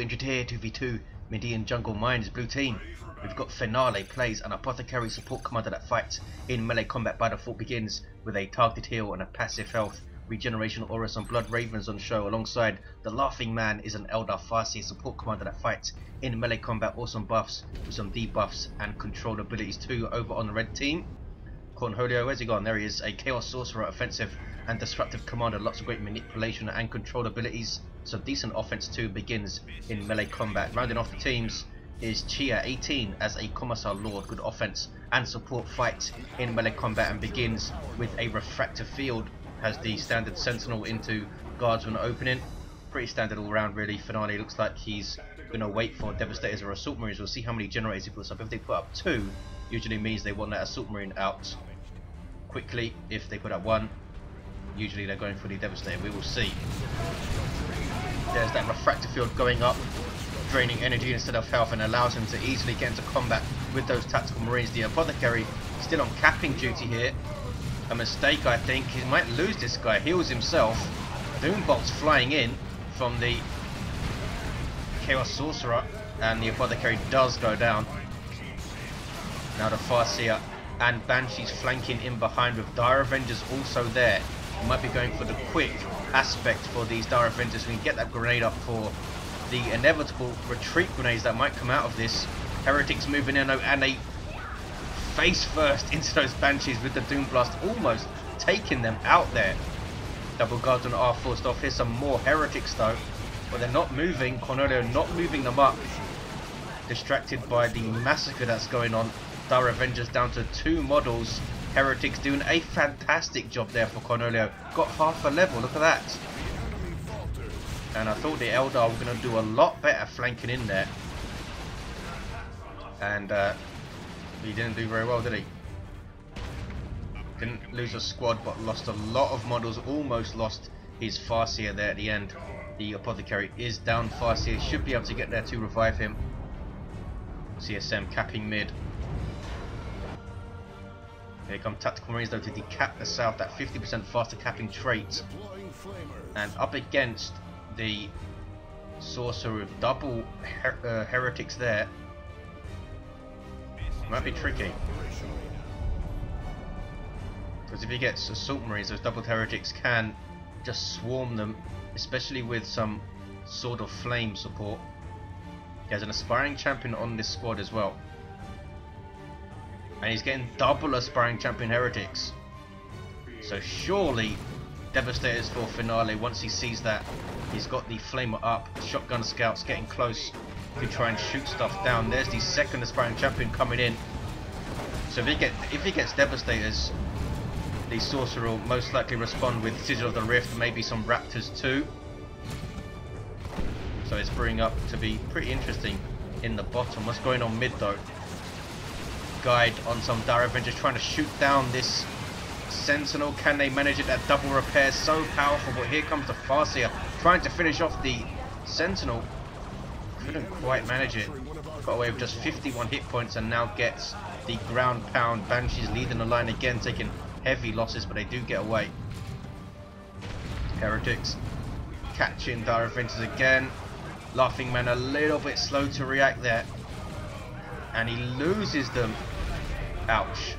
injured here, 2v2, Medean Jungle Mines, blue team. We've got Finale plays an Apothecary support commander that fights in melee combat by default, begins with a targeted heal and a passive health regeneration aura. Some Blood Ravens on show alongside the Laughing Man is an Eldar Farseer support commander that fights in melee combat, awesome buffs with some debuffs and control abilities too over on the red team. Cornholio, where's he gone? There he is, a Chaos Sorcerer, offensive and disruptive commander, lots of great manipulation and control abilities. Some decent offense too, begins in melee combat. Rounding off the teams is Cheah18 as a Commissar Lord, good offense and support, fights in melee combat and begins with a refractive field. Has the standard sentinel into guardsman opening. Pretty standard all round really. Finale looks like he's gonna wait for Devastators or Assault Marines. We'll see how many generators he puts up. If they put up 2, usually means they want that Assault Marine out quickly. If they put up 1, usually they're going for the Devastator. We will see. There's that refractive field going up, draining energy instead of health, and allows him to easily get into combat with those tactical marines. The Apothecary still on capping duty here. A mistake, I think. He might lose this guy. Heals himself. Doombolts flying in from the Chaos Sorcerer, and the Apothecary does go down. Now the Farseer and Banshees flanking in behind with Dire Avengers also there. We might be going for the quick aspect for these Dire Avengers. We can get that grenade up for the inevitable retreat grenades that might come out of this. Heretics moving in, and they face first into those Banshees with the Doom Blast, almost taking them out there. Double Guardsmen are forced off. Here's some more Heretics though, but they're not moving. Cornholio not moving them up, distracted by the massacre that's going on. Dire Avengers down to 2 models. Heretics doing a fantastic job there for Cornholio. Got half a level, look at that. And I thought the Eldar were going to do a lot better flanking in there. And he didn't do very well, did he? Didn't lose a squad, but lost a lot of models. Almost lost his Farseer there at the end. The Apothecary is down. Farseer should be able to get there to revive him. CSM capping mid. Here come Tactical Marines though to decap the south. That 50% faster capping trait. And up against the Sorcerer with double Heretics there. Might be tricky, because if he gets Assault Marines, those doubled Heretics can just swarm them, especially with some Sword of Flame support. He has an Aspiring Champion on this squad as well, and he's getting double Aspiring Champion Heretics. So surely Devastators for Finale. Once he sees that, he's got the Flamer up, Shotgun Scouts getting close to try and shoot stuff down. There's the second Aspiring Champion coming in. So if he gets Devastators, the Sorcerer will most likely respond with Sigil of the Rift, maybe some Raptors too. So it's brewing up to be pretty interesting in the bottom. What's going on mid though? Guide on some Dire Avengers trying to shoot down this Sentinel. Can they manage it? That double repair is so powerful, but here comes the Farseer trying to finish off the Sentinel. Couldn't quite manage it. Got away with just 51 hit points and now gets the ground pound. Banshees leading the line again, taking heavy losses, but they do get away. Heretics catching Dire Avengers again. Laughing Man a little bit slow to react there, and he loses them. Ouch.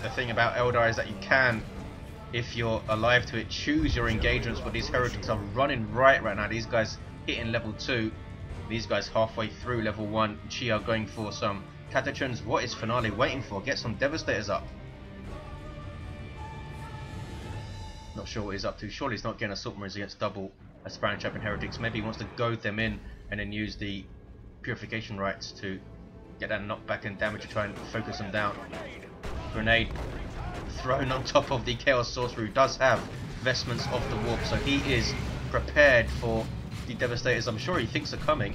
The thing about Eldar is that you can, if you're alive to it, choose your engagements, but these Heretics are running right now. These guys hitting level 2, these guys halfway through level 1. Cheah going for some Catatrons. What is Finale waiting for? Get some Devastators up. Not sure what he's up to. Surely he's not getting Assault Marines against double Aspiring Champion Heretics. Maybe he wants to goad them in and then use the Purification Rites to get that knockback and damage to try and focus them down. Grenade thrown on top of the Chaos Sorcerer, who does have Vestments of the Warp, so he is prepared for the Devastators. I'm sure he thinks are coming.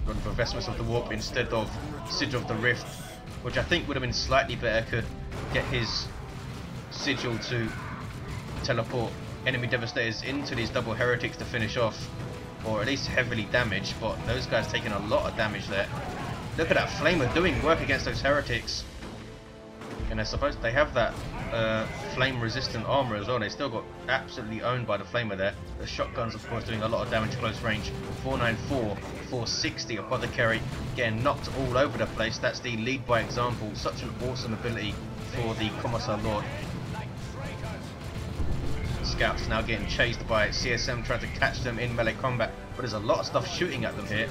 Run for Vestments of the Warp instead of Sigil of the Rift, which I think would have been slightly better. Could get his Sigil to teleport enemy Devastators into these double Heretics to finish off, or at least heavily damage, but those guys taking a lot of damage there. Look at that Flamer doing work against those Heretics. And they're supposed they have that flame resistant armor as well. They still got absolutely owned by the flamer there. The shotguns of course doing a lot of damage close range. 494, 460 Apothecary getting knocked all over the place. That's the lead by example. Such an awesome ability for the Commissar Lord. Scouts now getting chased by CSM trying to catch them in melee combat. But there's a lot of stuff shooting at them here.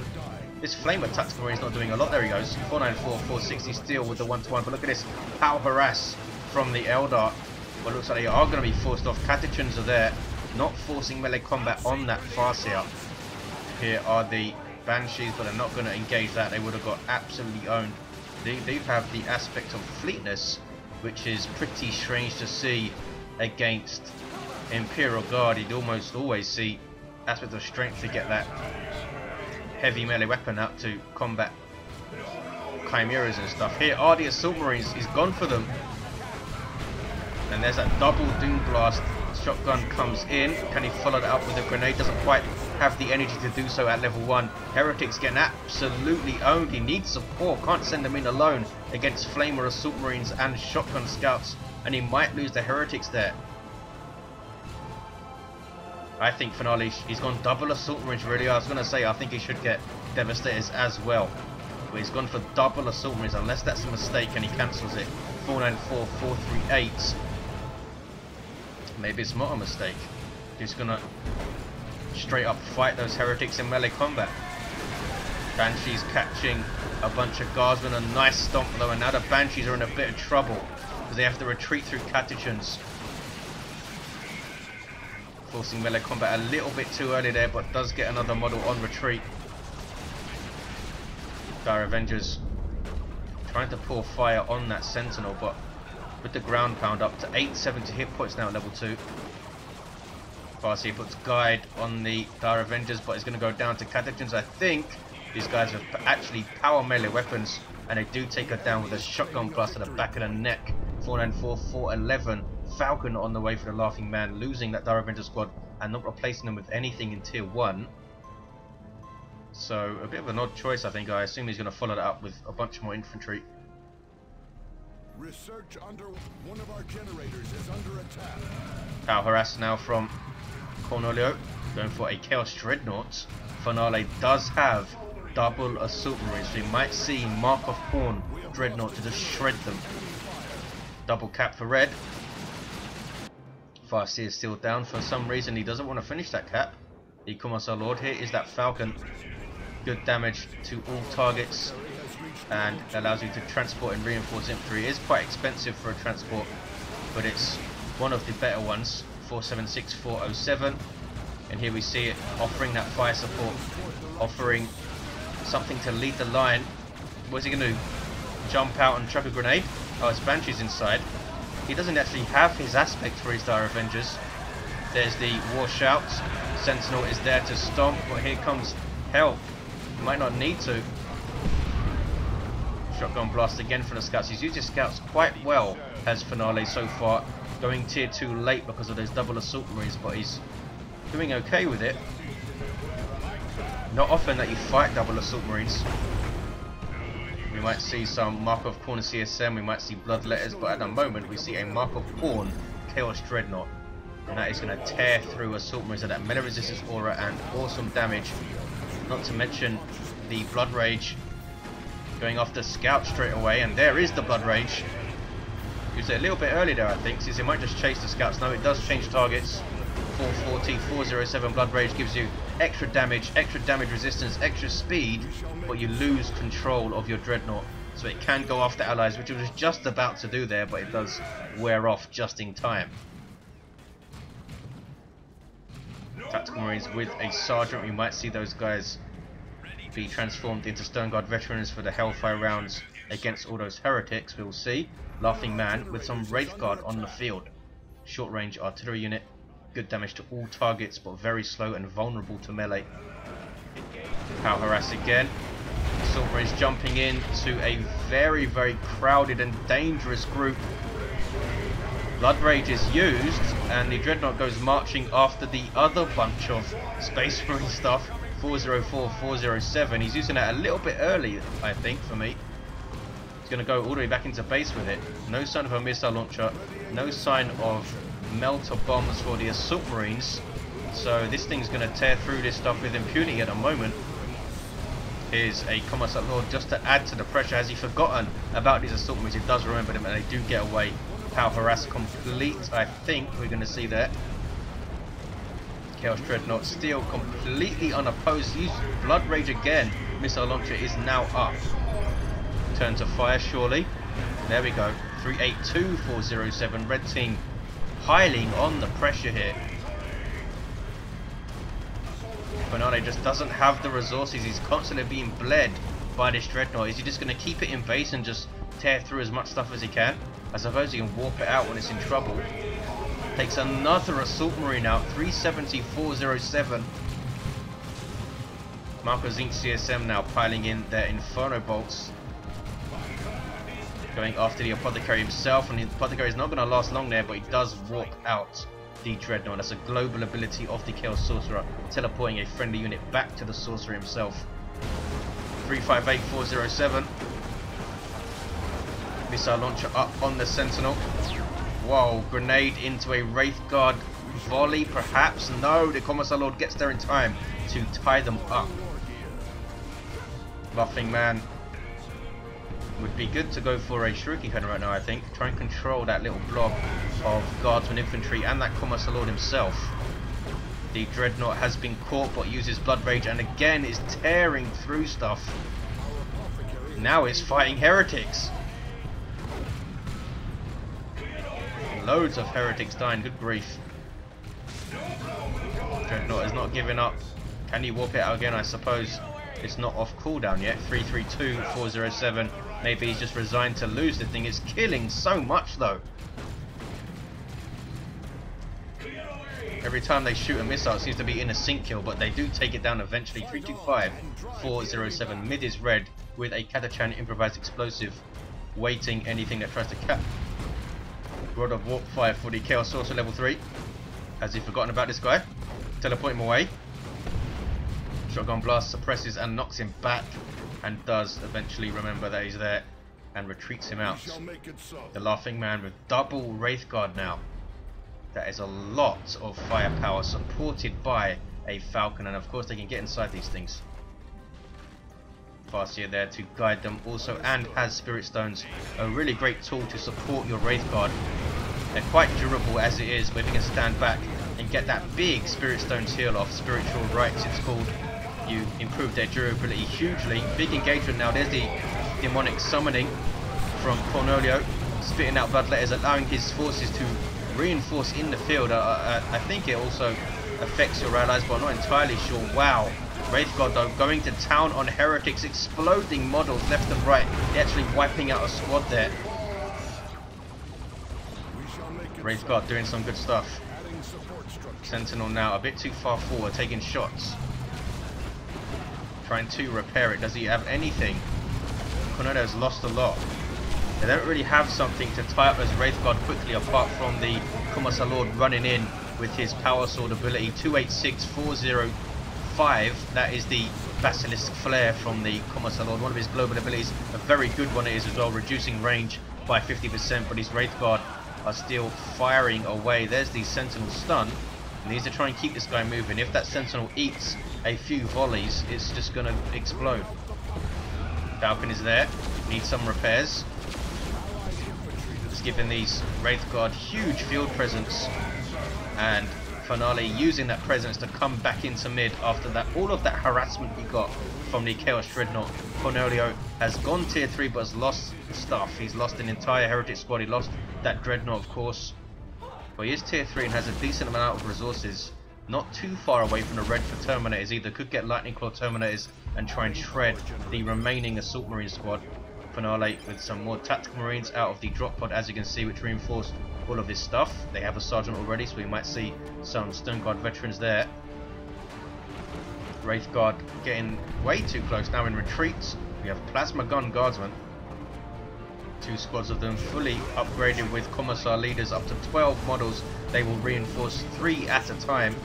This Flamer Tactical Marine is not doing a lot. There he goes. 494, 460 steel with the 1-to-1. But look at this power harass from the Eldar. Well, it looks like they are going to be forced off. Catechins are there, not forcing melee combat on that Farseer. Here are the Banshees, but they're not going to engage that. They would have got absolutely owned. They do have the aspect of fleetness, which is pretty strange to see against Imperial Guard. You'd almost always see aspect of strength to get that heavy melee weapon out to combat chimeras and stuff. Here are the Assault Marines. He's gone for them. And there's that double Doom Blast. Shotgun comes in. Can he follow that up with a grenade? Doesn't quite have the energy to do so at level 1. Heretics getting absolutely owned. He needs support. Can't send them in alone against Flamer Assault Marines and Shotgun Scouts. And he might lose the Heretics there. I think Finale, he's gone double Assault Marines really. I was going to say I think he should get Devastators as well. But he's gone for double Assault Marines unless that's a mistake and he cancels it. 494, 438. Maybe it's not a mistake. He's going to straight up fight those Heretics in melee combat. Banshees catching a bunch of Guardsmen. A nice stomp though, and now the Banshees are in a bit of trouble because they have to retreat through Catechins. Forcing melee combat a little bit too early there, but does get another model on retreat. Dire Avengers trying to pour fire on that Sentinel, but with the ground pound up to 870 hit points now at level 2. Farseer puts Guide on the Dire Avengers, but it's going to go down to Catechins. I think these guys are actually power melee weapons, and they do take her down with a shotgun blast to the back of the neck. 494, 411. Falcon on the way for the Laughing Man, losing that Dire Avenger squad and not replacing them with anything in tier 1. So a bit of an odd choice, I think. I assume he's going to follow that up with a bunch more infantry. Research under one of our generators is under attack. Power harass now from Cornholio, going for a Chaos Dreadnought. Finale does have double Assault Marines, so you might see Mark of Corn Dreadnought to just shred them. Double cap for red. Farseer is still down. For some reason he doesn't want to finish that cap. The Commissar Lord. Here is that Falcon. Good damage to all targets and allows you to transport and reinforce infantry. It is quite expensive for a transport, but it's one of the better ones. 476, 407, and here we see it offering that fire support, offering something to lead the line. What's he going to do? Jump out and chuck a grenade? Oh, it's Banshees inside. He doesn't actually have his aspect for his Dire Avengers. There's the War Shout. Sentinel is there to stomp, but here comes help. He might not need to. Shotgun blast again from the Scouts. He's used his Scouts quite well as Finale so far. Going tier 2 late because of those double Assault Marines, but he's doing okay with it. Not often that you fight double Assault Marines. We might see some Mark of Corn CSM, we might see Bloodletters, but at the moment we see a Mark of Corn Chaos Dreadnought. And that is going to tear through Assault Marines with that melee resistance aura and awesome damage. Not to mention the Blood Rage going after Scout straight away, and there is the Blood Rage. Used it a little bit early there, I think, since it might just chase the Scouts. No, it does change targets. 440, 407 Blood Rage gives you extra damage resistance, extra speed, but you lose control of your Dreadnought. So it can go after allies, which it was just about to do there, but it does wear off just in time. Tactical Marines with a Sergeant. We might see those guys be transformed into Stone Guard veterans for the Hellfire rounds against all those Heretics. We'll see. Laughing Man with some Wraith Guard on the field. Short range artillery unit. Good damage to all targets, but very slow and vulnerable to melee. Power harass again. Assault Marines jumping in to a very, very crowded and dangerous group. Blood Rage is used, and the Dreadnought goes marching after the other bunch of Space Marine stuff. 404, 407. He's using that a little bit early, I think, for me. He's going to go all the way back into base with it. No sign of a missile launcher. No sign of melter bombs for the assault marines. So this thing's going to tear through this stuff with impunity at the moment. Here's a Commissar Lord just to add to the pressure. Has he forgotten about these assault marines? He does remember them, and they do get away. Power harass complete, I think we're going to see that. Chaos Dreadnought still completely unopposed. Use Blood Rage again. Missile launcher is now up. Turn to fire, surely. There we go. 382407. Red team piling on the pressure here. Finale just doesn't have the resources. He's constantly being bled by this Dreadnought. Is he just going to keep it in base and just tear through as much stuff as he can? I suppose he can warp it out when it's in trouble. Takes another assault marine out. 370-407. Marco Zinc CSM now piling in their Inferno bolts. Going after the Apothecary himself, and the Apothecary is not going to last long there, but he does warp out the Dreadnought. That's a global ability of the Chaos Sorcerer, teleporting a friendly unit back to the Sorcerer himself. 358-407. Missile launcher up on the Sentinel. Whoa, grenade into a Wraith Guard volley, perhaps? No, the Commissar Lord gets there in time to tie them up. Laughing Man would be good to go for a Shuriken Cannon right now, I think. Try and control that little blob of Guardsman Infantry and that Commissar Lord himself. The Dreadnought has been caught but uses Blood Rage and again is tearing through stuff. Now it's fighting heretics. Loads of heretics dying, good grief. Dreadnought is not giving up. Can you warp it out again? I suppose it's not off cooldown yet. 332-407. Maybe he's just resigned to lose the thing. It's killing so much though. Every time they shoot a missile it seems to be in a sync kill, but they do take it down eventually. 325-407. Mid is red with a Catachan improvised explosive waiting anything that tries to cap. Rod of Warp Fire for the Chaos Sorcerer level 3. Has he forgotten about this guy? Teleport him away. Shotgun Blast suppresses and knocks him back, and does eventually remember that he's there and retreats him out. The Laughing Man with double Wraith Guard now. That is a lot of firepower supported by a Falcon, and of course they can get inside these things. Farseer there to guide them also, and has Spirit Stones, a really great tool to support your Wraith Guard. They're quite durable as it is, but if you can stand back and get that big Spirit Stones heal off, Spiritual Rights it's called, you improve their durability hugely. Big engagement now. There's the demonic summoning from Cornholio, spitting out bloodletters, allowing his forces to reinforce in the field. I think it also affects your allies, but I'm not entirely sure. Wow. Wraith Guard though going to town on heretics, exploding models left and right. They're actually wiping out a squad there. Wraith Guard doing some good stuff. Sentinel now a bit too far forward, taking shots. Trying to repair it. Does he have anything? Cornholio's lost a lot. They don't really have something to tie up as Wraith Guard quickly, apart from the Commissar Lord running in with his Power Sword ability. 286-405. That is the Basilisk Flare from the Commissar Lord. One of his global abilities. A very good one it is as well, reducing range by 50%. But his Wraith Guard are still firing away. There's the Sentinel stun. He needs to try and keep this guy moving. If that Sentinel eats a few volleys, it's just going to explode. Falcon is there. Needs some repairs. Just giving these Wraith Guard huge field presence. And Finale using that presence to come back into mid after that. All of that harassment he got from the Chaos Dreadnought. Cornholio has gone tier 3 but has lost stuff. He's lost an entire Heretic squad. He lost that Dreadnought of course. But he is tier 3 and has a decent amount of resources. Not too far away from the red for Terminators either. Could get Lightning Claw Terminators and try and shred the remaining Assault Marine squad. Finale with some more Tactical Marines out of the drop pod, as you can see, which reinforced all of this stuff. They have a Sergeant already, so we might see some Stone Guard veterans there. Wraith Guard getting way too close now in retreats. We have Plasma Gun Guardsmen. 2 squads of them fully upgraded with Commissar leaders, up to 12 models. They will reinforce 3 at a time.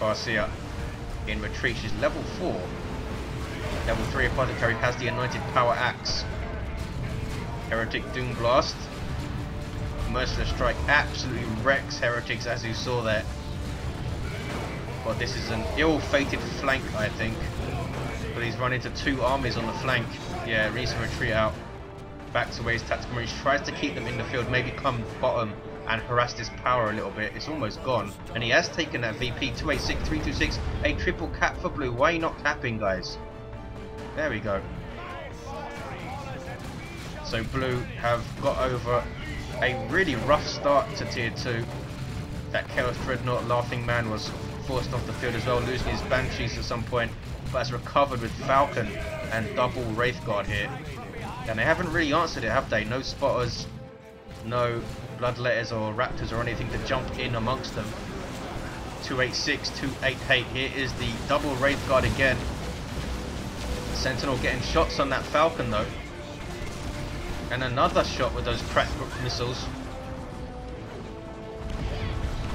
Farseer in retreat. She's level 4. Level 3 Apothecary has the Anointed Power Axe. Heretic Doom Blast. Merciless Strike absolutely wrecks Heretics, as you saw there. But this is an ill-fated flank, I think. But he's run into 2 armies on the flank. Yeah, needs to retreat out. Backs away his tactical marines, tries to keep them in the field, maybe come bottom and harass this power a little bit. It's almost gone. And he has taken that VP. 286, 326, a triple cap for blue. Why are you not capping, guys? There we go. So blue have got over a really rough start to tier 2. That Chaos Dreadnought Laughing Man was forced off the field as well, losing his Banshees at some point, but has recovered with Falcon and double Wraith Guard here. And they haven't really answered it, have they? No spotters, no Bloodletters or Raptors or anything to jump in amongst them. 286, 288, here is the double Wraith Guard again. Sentinel getting shots on that Falcon though. And another shot with those cracked missiles.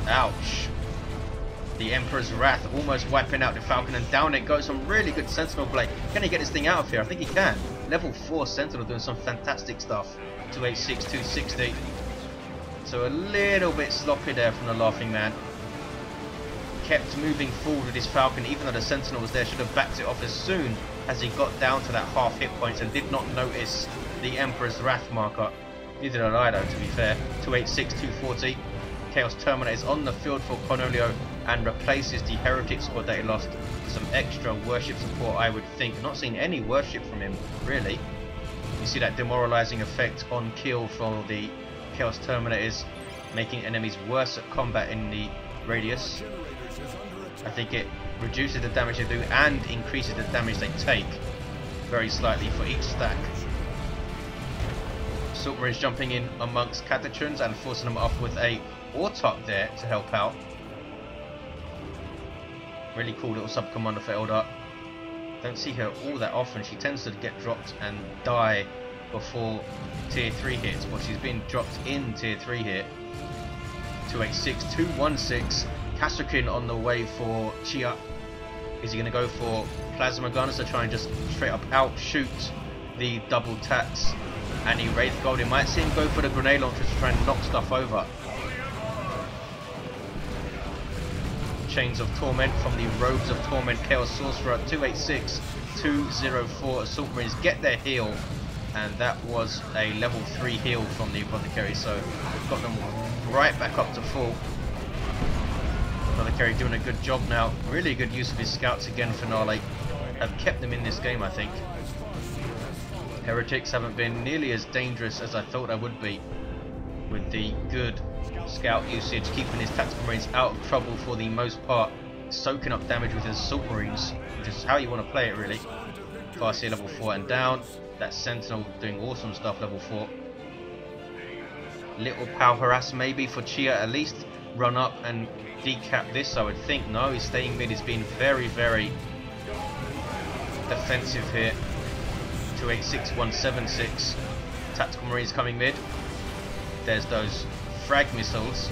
Ouch. The Emperor's Wrath almost wiping out the Falcon, and down it goes. Some really good Sentinel play. Can he get this thing out of here? I think he can. Level 4 Sentinel doing some fantastic stuff. 286, 260. So a little bit sloppy there from the Laughing Man. Kept moving forward with his Falcon, even though the Sentinel was there. Should have backed it off as soon as he got down to that half hit points and did not notice the Emperor's Wrath marker. Neither did I though, to be fair. 286, 240. Chaos Terminator is on the field for Cornholio and replaces the Heretic squad that he lost with some extra worship support, I would think. Not seeing any worship from him, really. You see that demoralizing effect on kill for the Chaos Terminators, making enemies worse at combat in the radius. I think it reduces the damage they do and increases the damage they take very slightly for each stack. Assault Marines jumping in amongst Catatrons and forcing them off with a Autarch there to help out. Really cool little sub-commander for Eldar. Don't see her all that often. She tends to get dropped and die before tier 3 hits, but she's been dropped in tier 3 here. 286, 216. Kasrkin on the way for Cheah. Is he going to go for plasma guns to try and just straight up outshoot the double tax? And he Wraith Gold. He might see him go for the grenade launchers to try and knock stuff over. Chains of Torment from the Robes of Torment Chaos Sorcerer. 286, 204. Assault Marines get their heal, and that was a level 3 heal from the Apothecary, so we've got them right back up to full. Apothecary doing a good job now. Really good use of his scouts again. Finale have kept them in this game, I think. Heretics haven't been nearly as dangerous as I thought I would be, with the good scout usage, keeping his tactical marines out of trouble for the most part, soaking up damage with his assault marines, which is how you want to play it really. Farseer level 4 and down. That Sentinel doing awesome stuff, level 4. Little power harass maybe for Cheah, at least run up and decap this, I would think. No, he's staying mid. He's been very, very defensive here. 286, 176. Tactical marines coming mid. There's those frag missiles.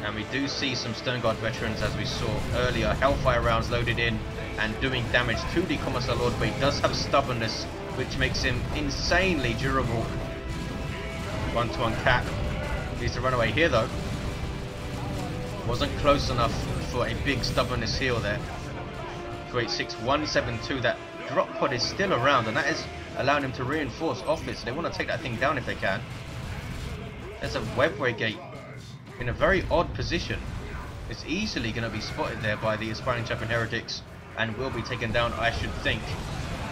And we do see some Stone Guard veterans, as we saw earlier. Hellfire rounds loaded in and doing damage to the Commissar Lord, but he does have stubbornness, which makes him insanely durable. 1-to-1 cap. Needs to run away here though. Wasn't close enough for a big stubbornness heal there. 286, 172. That drop pod is still around, and that is allowing him to reinforce off it, so they want to take that thing down if they can. There's a webway gate in a very odd position. It's easily going to be spotted there by the aspiring champion Heretics and will be taken down, I should think.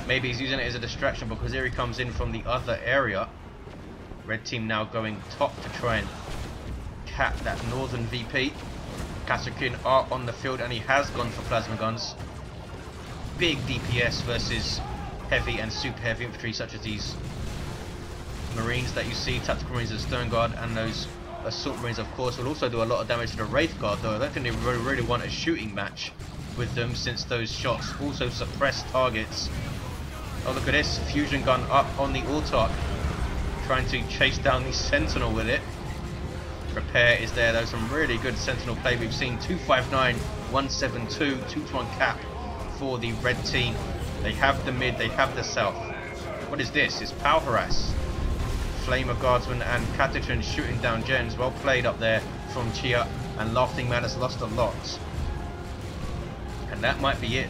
Maybe he's using it as a distraction because here he comes in from the other area. Red team now going top to try and cap that northern VP. Kasrkin are on the field and he has gone for plasma guns. Big DPS versus heavy and super heavy infantry such as these Marines that you see, Tactical Marines and Stone Guard, and those Assault Marines of course will also do a lot of damage to the Wraith Guard, though I don't think they really want a shooting match with them, since those shots also suppress targets. Oh, look at this, fusion gun up on the Autarch, trying to chase down the Sentinel with it. Repair is there though, some really good Sentinel play we've seen. 259, 172, 2-to-1 cap for the red team. They have the mid, they have the south. What is this? It's power harass. Flamer Guardsman and Catachan shooting down gens. Well played up there from Cheah, and Laughing Man has lost a lot. And that might be it.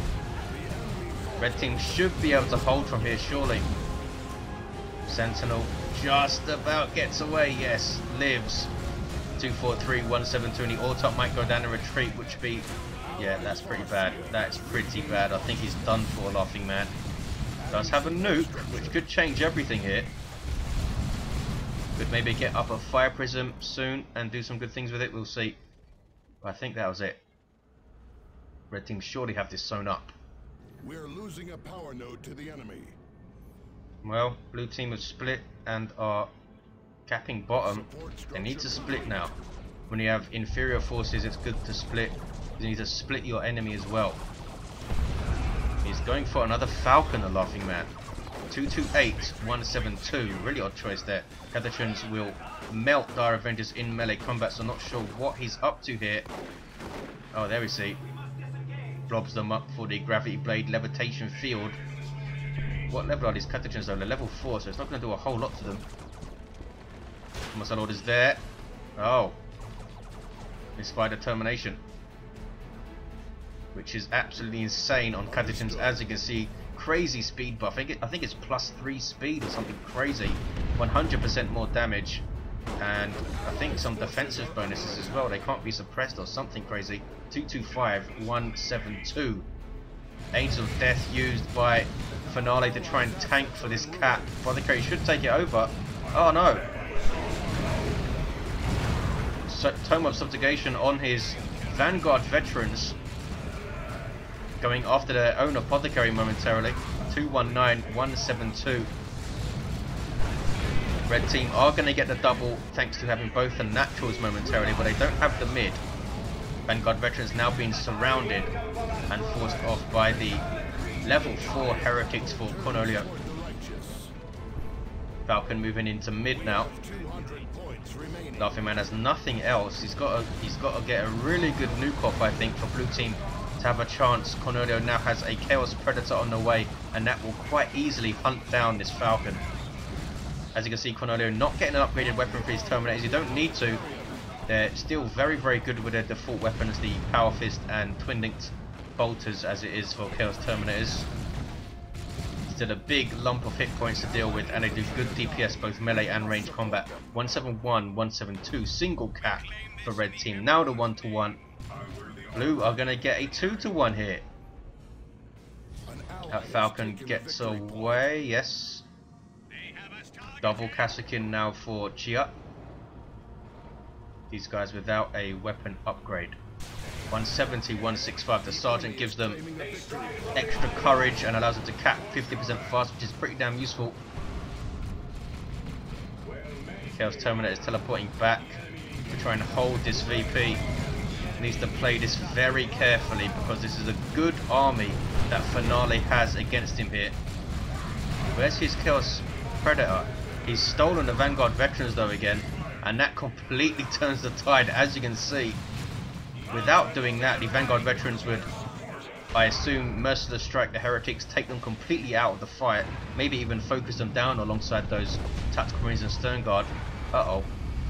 Red team should be able to hold from here, surely. Sentinel just about gets away, yes, lives. 243, 172, and the auto might go down and retreat, which be, yeah, that's pretty bad. That's pretty bad. I think he's done for, Laughing Man. Does have a nuke, which could change everything here. Could maybe get up a fire prism soon and do some good things with it. We'll see. I think that was it. Red team surely have this sewn up. We're losing a power node to the enemy. Well, blue team have split and are capping bottom. They need to split now. When you have inferior forces, it's good to split. You need to split your enemy as well. He's going for another Falcon, the Laughing Man. 228, 172. Really odd choice there. Catachans will melt Dire Avengers in melee combat, so not sure what he's up to here. Oh, there we see. Blobs them up for the Gravity Blade Levitation Field. What level are these Catachans though? They're level 4, so it's not going to do a whole lot to them. Commissar Lord is there. Oh. Inspired Determination. Which is absolutely insane on Catachans, as you can see. Crazy speed buff. I think it's +3 speed or something crazy. 100% more damage. And I think some defensive bonuses as well. They can't be suppressed or something crazy. 225, 172. Angels of Death used by Finale to try and tank for this cap. Apothecary should take it over. Oh no. So, Tome of Subjugation on his Vanguard veterans. Going after their own Apothecary momentarily. 219, 172. Red team are going to get the double thanks to having both the naturals momentarily, but they don't have the mid. Vanguard veterans now being surrounded and forced off by the level 4 heretics for Cornholio. Falcon moving into mid now. Laughing Man has nothing else. He's got to get a really good nuke off, I think, for blue team to have a chance. Cornholio now has a Chaos Predator on the way, and that will quite easily hunt down this Falcon. As you can see, Cornholio not getting an upgraded weapon for his Terminators. You don't need to. They're still very, very good with their default weapons, the Power Fist and Twin Linked Bolters, as it is for Chaos Terminators. Still a big lump of hit points to deal with, and they do good DPS, both melee and range combat. 171, 172, single cap for red team. Now the 1-to-1. Blue are going to get a 2-to-1 here. That Falcon gets away, yes. Double Kassakin now for Cheah. These guys without a weapon upgrade. 170, 165. The Sergeant gives them extra courage and allows them to cap 50% fast, which is pretty damn useful. Chaos Terminator is teleporting back to try and hold this VP. Needs to play this very carefully because this is a good army that Finale has against him here. Where's his Chaos Predator? He's stolen the Vanguard veterans though again, and that completely turns the tide, as you can see. Without doing that, the Vanguard veterans would, I assume, merciless strike the heretics, take them completely out of the fight, maybe even focus them down alongside those Tactical Marines and Stern Guard. Uh-oh.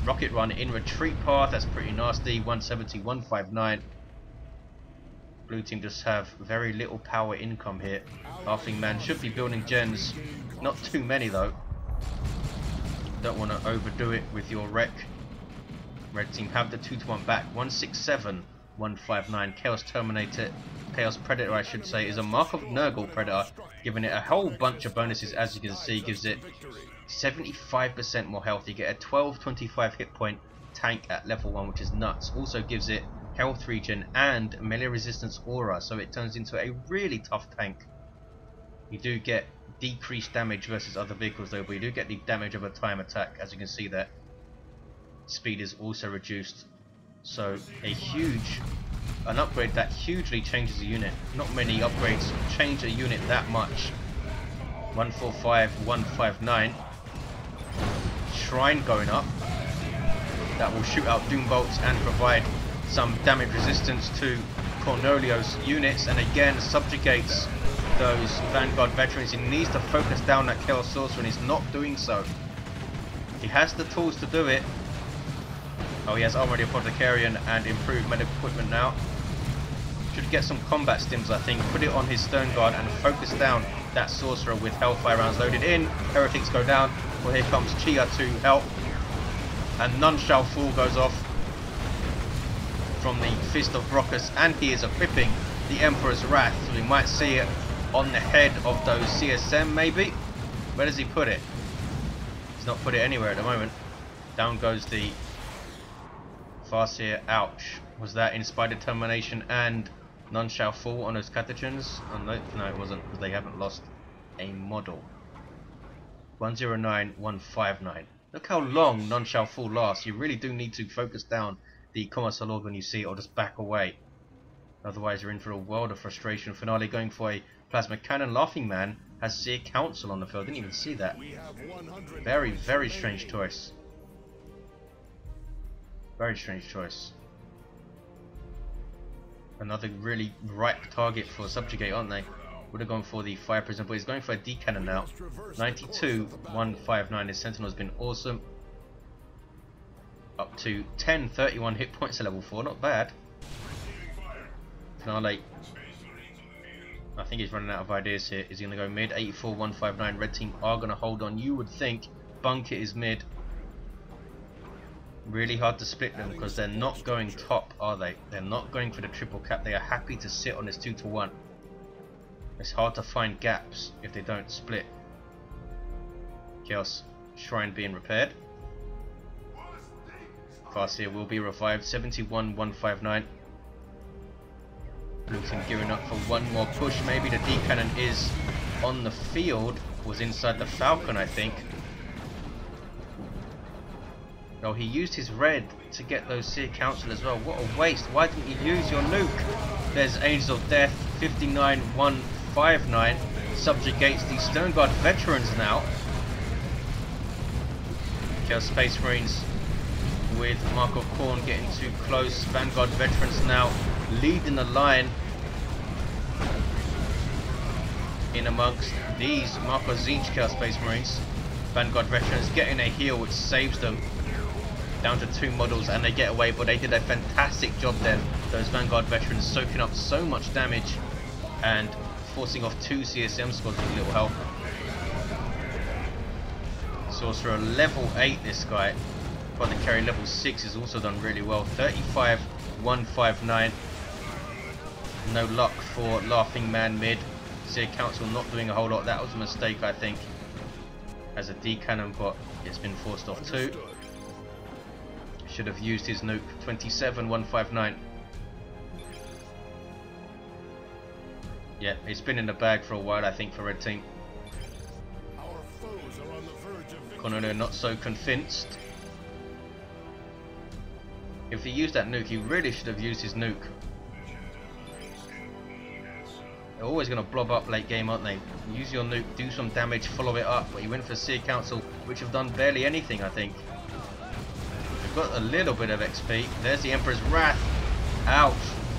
Rocket run in retreat path, that's pretty nasty. 170, 159. Blue team just have very little power income here. Laughing Man should be building gens. Not too many though. Don't want to overdo it with your wreck. Red team have the 2-to-1 back. 167, 159. Chaos Terminator, Chaos Predator I should say, is a Mark of Nurgle Predator, giving it a whole bunch of bonuses, as you can see. Gives it 75% more health. You get a 1225 hit point tank at level 1, which is nuts. Also gives it health regen and melee resistance aura, so it turns into a really tough tank. You do get decreased damage versus other vehicles though, but you do get the damage of a time attack, as you can see there. Speed is also reduced, so an upgrade that hugely changes a unit. Not many upgrades change a unit that much. 145, 159. Shrine going up. That will shoot out Doom Bolts and provide some damage resistance to Cornholio's units, and again subjugates those Vanguard veterans. He needs to focus down that Chaos Sorcerer, and he's not doing so. He has the tools to do it. Oh, he has Armored Apothecary and improved medical equipment now. Should get some combat stims, I think. Put it on his Stone Guard and focus down that Sorcerer with Hellfire rounds loaded in. Heretics go down. Well, here comes Cheah to help. And None Shall Fall goes off from the Fist of Brockus, and he is equipping the Emperor's Wrath. So we might see it on the head of those CSM, maybe. Where does he put it? He's not put it anywhere at the moment. Down goes the Farseer. Ouch. Was that Inspired Determination and None Shall Fall on those Catechins? Oh, no, it wasn't, because they haven't lost a model. 109159. Look how long None Shall Fall lasts. You really do need to focus down the Commissar Lord when you see it, or just back away. Otherwise you're in for a world of frustration. Finale going for a Plasma Cannon. Laughing Man has Seer Council on the field. Didn't even see that. Very, very strange choice. Very strange choice. Another really ripe target for Subjugate, aren't they? Would have gone for the Fire Prison, but he's going for a D-Cannon now. 92,159. His Sentinel's been awesome. Up to 1031 hit points at level 4, not bad. Finale. I think he's running out of ideas here. Is he going to go mid? 84,159. Red team are going to hold on. You would think Bunker is mid. Really hard to split them because they're not going top, are they? They're not going for the triple cap. They are happy to sit on this 2-to-1. It's hard to find gaps if they don't split. Chaos Shrine being repaired. Farseer will be revived. 71,159. Blue team gearing up for one more push. Maybe the D-Cannon is on the field. Was inside the Falcon, I think. Oh, he used his red to get those Seer Council as well. What a waste. Why didn't you use your nuke? There's Angels of Death. 59,159. Subjugates the Stone Guard veterans now. Chaos Space Marines with Mark of Khorne getting too close. Vanguard veterans now leading the line in amongst these Mark of Zinch Chaos Space Marines. Vanguard veterans getting a heal which saves them. Down to 2 models and they get away, but they did a fantastic job then. Those Vanguard veterans soaking up so much damage and forcing off 2 CSM squads with little help. Sorcerer level 8, this guy. Apothecary level 6 is also done really well. 35,159. No luck for Laughing Man mid. Seer Council not doing a whole lot. That was a mistake, I think. As a D-Cannon, but it's been forced off too. Should have used his nuke. 27,159. Yeah, it's been in the bag for a while, I think, for Red Team. Cornholio not so convinced. If he used that nuke, he really should have used his nuke. They're always going to blob up late game, aren't they? Use your nuke, do some damage, follow it up. But he went for Seer Council, which have done barely anything, I think. Got a little bit of XP. There's the Emperor's Wrath. Ouch.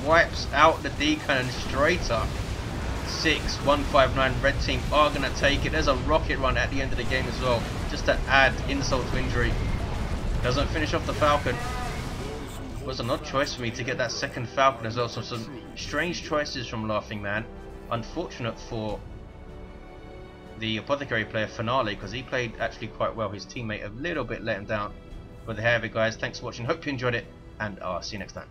Wipes out the D-Cannon straight up. 6,159. Red team are going to take it. There's a rocket run at the end of the game as well, just to add insult to injury. Doesn't finish off the Falcon. Was an odd choice for me to get that second Falcon as well. So some strange choices from Laughing Man. Unfortunate for the Apothecary player Finale, because he played actually quite well. His teammate a little bit let him down. But there you have it, guys. Thanks for watching. Hope you enjoyed it, and I'll see you next time.